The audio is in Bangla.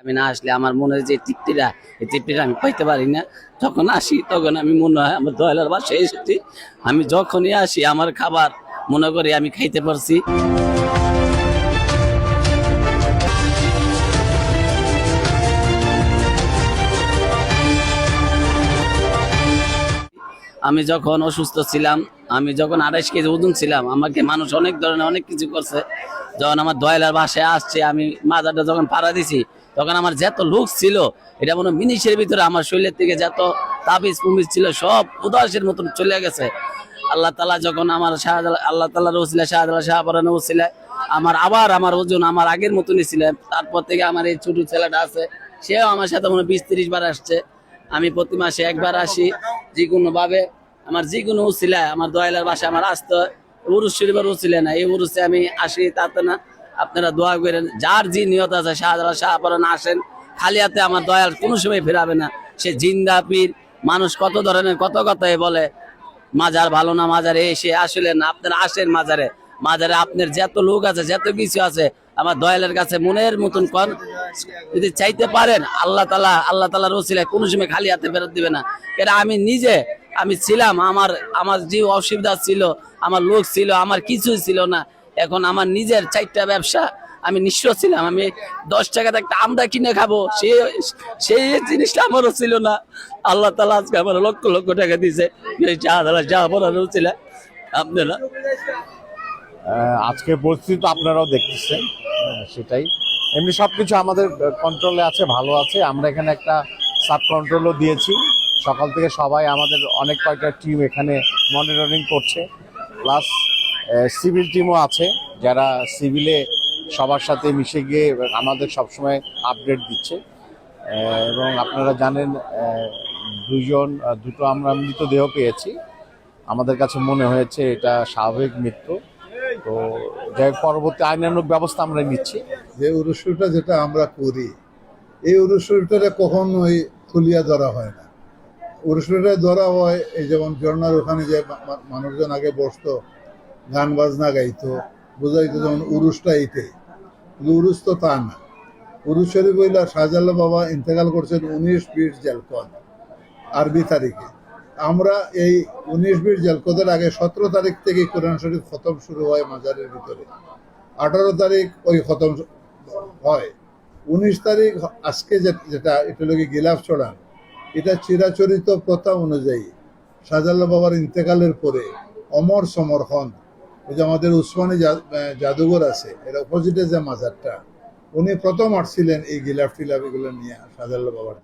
আমি না আসলে আমার মনের যে তৃপ্তিটা, এই তৃপ্তিটা আমি পাইতে পারি না। যখন আসি তখন আমি মনে হয় আমার দয়ালের বাসায় এসেছি। আমি যখনই আসি আমার খাবার মনে করি আমি খাইতে পারছি। আমি যখন অসুস্থ ছিলাম, আমি যখন 28 কেজি ওজন ছিলাম, আমাকে মানুষ অনেক ধরনের অনেক কিছু করছে। যখন আমার দয়ালের বাসায় আসছে, আমি মাজারটা যখন পাড়া দিছি, তখন আমার যত লোক ছিল, এটা মনে হয় মিনিশের ভিতরে আমার শরীরের থেকে যত তাবিজ পুমিজ ছিল সব উদাসের মতন চলে গেছে। আল্লাহ তালা যখন আমার শাহজালাল, আল্লাহ তালার ওসিলা শাহজালাল শাহপরানের ওসিলা আমার আবার আমার ওজন আমার আগের মতনই ছিল। তারপর থেকে আমার এই ছোট ছেলেটা আছে, সেও আমার সাথে মনে 20-30 বার আসছে। আমি প্রতি মাসে একবার আসি। যে কোনো ভাবে আমার যে কোনো উসিলায় আমার দয়ালের বাসায় আমার আসতে হয়। উরুস শরীফের উসিলা না, এই উরুসে আমি আসি তাতে না। আপনারা দোয়া করেন, যার যে নিয়ত আছে শাহজালাল শাহপরান আসেন, খালি হাতে আমার দয়াল কোনো সময় ফেরাবে না। সে জিন্দা পীর, মানুষ কত ধরনের কত কথাই বলে মাজার ভালো না, মাজারে এসে আসলে না। আপনারা আসেন মাজারে, মাজারে আপনার যত লোক আছে যত কিছু আছে আমার দয়ালের কাছে মনের মতন কন যদি চাইতে পারেন, আল্লাহ তালার ওসিলায় কোনো সময় খালি হাতে ফেরত দিবে না। এটা আমি নিজে আমি ছিলাম, আমার যে অসুবিধা ছিল, আমার লোক ছিল, আমার কিছুই ছিল না। এখন আমার নিজের 4টা ব্যবসা, আমি নিঃস্ব ছিলাম। আমি 10 টাকাতে একটা আমদা কিনে খাবো, সেই জিনিসটা আমারও ছিল না। আল্লাহ তালা আজকে আমার লক্ষ লক্ষ টাকা দিয়েছে। আপনারা আজকে পরিস্থিতি তো আপনারাও দেখতেছেন, সেটাই। এমনি সবকিছু আমাদের কন্ট্রোলে আছে, ভালো আছে। আমরা এখানে একটা সাব কন্ট্রোলও দিয়েছি। সকাল থেকে সবাই আমাদের অনেক কয়েকটা টিম এখানে মনিটরিং করছে, প্লাস সিভিল টিমও আছে যারা সিভিলে সবার সাথে মিশে গিয়ে আমাদের সবসময় আপডেট দিচ্ছে। এবং আপনারা জানেন দুটো আমরা মৃতদেহ পেয়েছি। আমাদের কাছে মনে হয়েছে এটা স্বাভাবিক মৃত্যু। তো যাই পরবর্তী আইনানুগ ব্যবস্থা আমরা নিচ্ছি। যে উরুসুটা যেটা আমরা করি, এই উরুসুটা কখনোই তুলিয়া ধরা হয় না। উরুসুটা ধরা হয় এই যেমন ঝর্ণার ওখানে যে মানুষজন আগে বসতো, গান বাজনা গাইতো, বোঝাইতো যেমন উরুসটা এইটাই। কিন্তু উরুস তো তা না। উরুস শরীফ হইলা শাহজালাল বাবা ইন্তেকাল করছেন 19-20 জেলকদ আরবি তারিখে। আমরা এই 19-20 জেলকদের আগে 17 তারিখ থেকে কোরআন শরীফ খতম শুরু হয় মাজারের ভিতরে। 18 তারিখ ওই খতম হয়। 19 তারিখ আজকে যেটা এটা লোকে গিলাফ চড়ান, এটা চিরাচরিত প্রথা অনুযায়ী শাহজালাল বাবার ইন্তেকালের পরে অমর সমর হন, ওই যে আমাদের উসমানী জাদুঘর আছে, এর অপোজিটে যে মাজারটা, উনি প্রথম আসছিলেন এই গিলাফ টিলাফ এগুলো নিয়ে শাহজালাল বাবার।